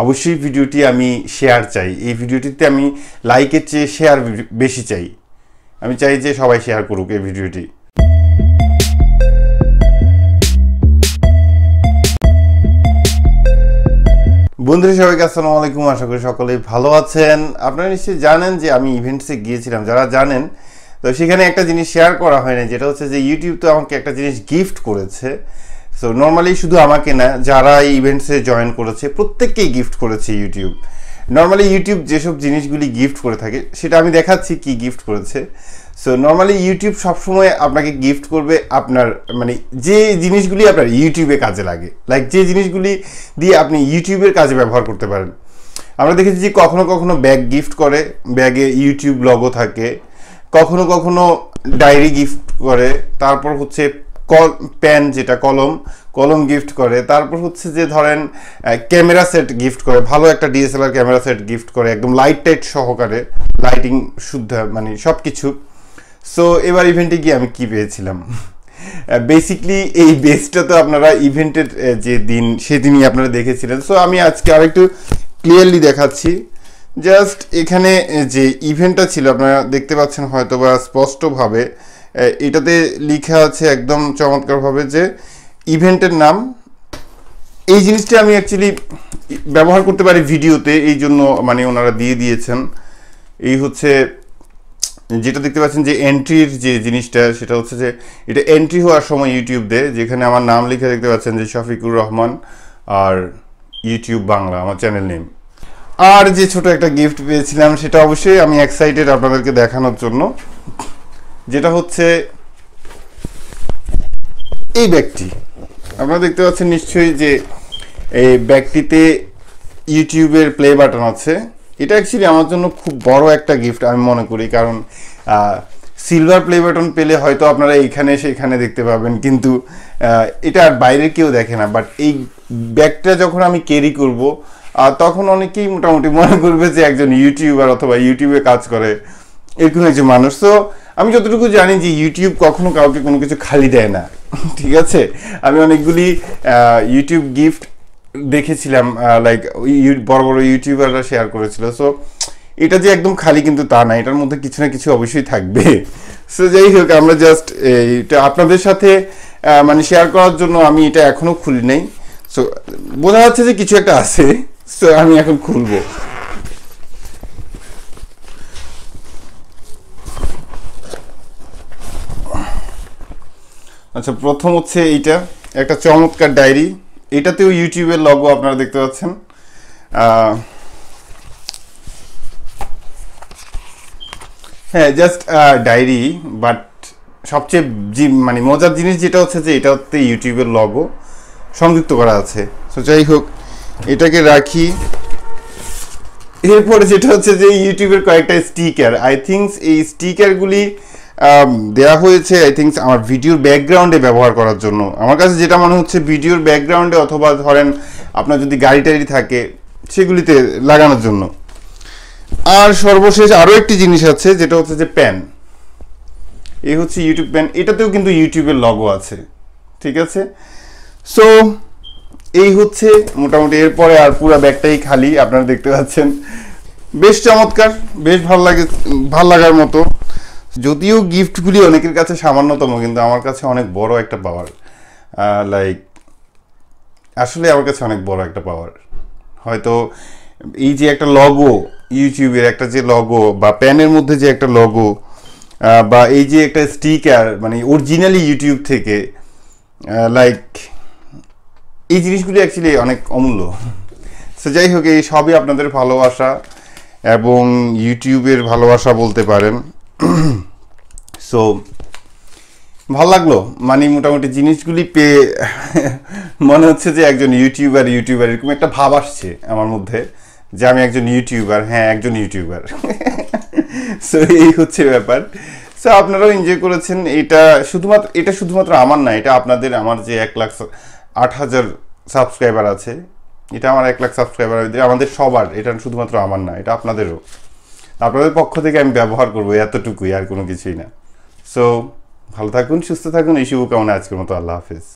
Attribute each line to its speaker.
Speaker 1: অবশ্যই ভিডিওটি আমি শেয়ার চাই। এই ভিডিওটিতে আমি লাইকের চেয়ে শেয়ার বেশি চাই। আমি চাই যে সবাই শেয়ার করুক এই ভিডিওটি। বন্ধুরা সবাইকে আসসালামু আলাইকুম, আশা করি সকলেই ভালো আছেন। আপনারা নিশ্চয়ই জানেন যে আমি ইভেন্টসে গিয়েছিলাম, যারা জানেন তো সেখানে একটা জিনিস শেয়ার করা হয় না, যেটা হচ্ছে যে ইউটিউব তো আমাকে একটা জিনিস গিফট করেছে। সো নর্মালি শুধু আমাকে না, যারা এই ইভেন্টসে জয়েন করেছে প্রত্যেককেই গিফট করেছে ইউটিউব। নর্মালি ইউটিউব যেসব জিনিসগুলি গিফট করে থাকে সেটা আমি দেখাচ্ছি কি গিফট করেছে। সো নর্মালি ইউটিউব সবসময় আপনাকে গিফট করবে আপনার মানে যে জিনিসগুলি আপনার ইউটিউবে কাজে লাগে, লাইক যে জিনিসগুলি দিয়ে আপনি ইউটিউবের কাজে ব্যবহার করতে পারেন। আমরা দেখেছি যে কখনো কখনো ব্যাগ গিফট করে, ব্যাগে ইউটিউব লোগো থাকে, কখনো কখনো ডায়েরি গিফট করে, তারপর হচ্ছে পেন যেটা কলম গিফট করে, তারপর হচ্ছে যে ধরেন ক্যামেরা সেট গিফট করে, ভালো একটা ডিএসএলআর ক্যামেরা সেট গিফট করে, একদম লাইট টাইট সহকারে, লাইটিং শুদ্ধ মানে সব কিছু। সো এবার ইভেন্টে গিয়ে আমি কি পেয়েছিলাম, বেসিকলি এই বেসটা তো আপনারা ইভেন্টের যে দিন সেদিনই আপনারা দেখেছিলেন। সো আমি আজকে আরেকটু ক্লিয়ারলি দেখাচ্ছি। জাস্ট এখানে যে ইভেন্টটা ছিল আপনারা দেখতে পাচ্ছেন হয়তো বা স্পষ্টভাবে, এটাতে লেখা আছে একদম চমৎকারভাবে যে ইভেন্টের নাম। এই জিনিসটা আমি অ্যাকচুয়ালি ব্যবহার করতে পারি ভিডিওতে, এই জন্য মানে ওনারা দিয়ে দিয়েছেন। এই হচ্ছে যেটা দেখতে পাচ্ছেন যে এন্ট্রির যে জিনিসটা, সেটা হচ্ছে যে এটা এন্ট্রি হওয়ার সময় ইউটিউব দেয়, যেখানে আমার নাম লিখে দেখতে পাচ্ছেন যে শফিকুর রহমান আর ইউটিউব বাংলা আমার চ্যানেল নেম। আর যে ছোট একটা গিফট পেয়েছিলাম সেটা অবশ্যই আমি এক্সাইটেড আপনাদেরকে দেখানোর জন্য, যেটা হচ্ছে এই ব্যাগটি। আপনারা দেখতে পাচ্ছেন নিশ্চয়ই যে এই ব্যাগটিতে ইউটিউবের প্লে বাটন আছে। এটা অ্যাকচুয়ালি আমার জন্য খুব বড় একটা গিফট আমি মনে করি, কারণ সিলভার প্লে বাটন পেলে হয়তো আপনারা এইখানে সেখানে দেখতে পাবেন, কিন্তু এটা আর বাইরের কেউ দেখে না। বাট এই ব্যাগটা যখন আমি ক্যারি করব তখন অনেকেই মোটামুটি মনে করবে যে একজন ইউটিউবার অথবা ইউটিউবে কাজ করে এরকম একজন মানুষ। তো আমি যতটুকু জানি যে ইউটিউব কখনো কাউকে কোনো কিছু খালি দেয় না, ঠিক আছে। আমি অনেকগুলি ইউটিউব গিফট দেখেছিলাম, লাইক বড় বড় ইউটিউবাররা শেয়ার করেছিল। সো এটা যে একদম খালি কিন্তু তা না, এটার মধ্যে কিছু না কিছু অবশ্যই থাকবে। সো যাই হোক, আমরা জাস্ট এটা আপনাদের সাথে মানে শেয়ার করার জন্য আমি এটা এখনো খুলি নাই। সো বোঝা যাচ্ছে যে কিছু একটা আছে। সো আমি এখন খুলবো। আচ্ছা, প্রথম হচ্ছে এইটা একটা চমৎকার ডায়েরি। এটাতেও ইউটিউবের লোগো আপনারা দেখতে পাচ্ছেন। হ্যাঁ, জাস্ট ডায়েরি, বাট সবচেয়ে মানে মজার জিনিস যেটা হচ্ছে যে এটাতে ইউটিউবের লোগো সংযুক্ত করা আছে। সো যাই হোক, এটাকে রাখি। এরপরে যেটা হচ্ছে যে ইউটিউবের কয়েকটা স্টিকার, আই থিঙ্ক এই স্টিকারগুলি দেওয়া হয়েছে আই থিঙ্ক আমার ভিডিওর ব্যাকগ্রাউন্ডে ব্যবহার করার জন্য। আমার কাছে যেটা মনে হচ্ছে ভিডিওর ব্যাকগ্রাউন্ডে অথবা ধরেন আপনার যদি গাড়ি টাড়ি থাকে সেগুলিতে লাগানোর জন্য। আর সর্বশেষ আরও একটি জিনিস আছে, যেটা হচ্ছে যে পেন। এই হচ্ছে ইউটিউব পেন, এটাতেও কিন্তু ইউটিউবের লোগো আছে, ঠিক আছে। সো এই হচ্ছে মোটামুটি। এরপরে আর পুরো ব্যাগটাই খালি আপনারা দেখতে পাচ্ছেন। বেশ চমৎকার, বেশ ভাল লাগার মতো। যদিও গিফটগুলি অনেকের কাছে সামান্যতম, কিন্তু আমার কাছে অনেক বড় একটা পাওয়ার। লাইক আসলে আমার কাছে অনেক বড় একটা পাওয়ার। হয়তো এই যে একটা লোগো, ইউটিউবের একটা যে লোগো, বা প্যানের মধ্যে যে একটা লোগো, বা এই যে একটা স্টিকার মানে অরিজিনালি ইউটিউব থেকে, লাইক এই জিনিসগুলি অ্যাকচুয়ালি অনেক অমূল্য। সো যাই হোক, এই সবই আপনাদের ভালোবাসা এবং ইউটিউবের ভালোবাসা বলতে পারেন। সো ভালো লাগলো, মানে মোটামুটি জিনিসগুলি পেয়ে মনে হচ্ছে যে একজন ইউটিউবার এরকম একটা ভাব আসছে আমার মধ্যে যে আমি একজন ইউটিউবার। হ্যাঁ, একজন ইউটিউবার। সো এই হচ্ছে ব্যাপার। সো আপনারাও এনজয় করেছেন। এটা শুধুমাত্র আমার না, এটা আপনাদের। আমার যে 1,08,000 সাবস্ক্রাইবার আছে, এটা আমার 1 লাখ সাবস্ক্রাইবার, আমাদের সবার। এটা শুধুমাত্র আমার না, এটা আপনাদেরও। আপনাদের পক্ষ থেকে আমি ব্যবহার করবো, এতটুকুই, আর কোনো কিছুই না। সো ভালো থাকুন, সুস্থ থাকুন, এই শুভকামনা। আজকের মতো আল্লাহ হাফেজ।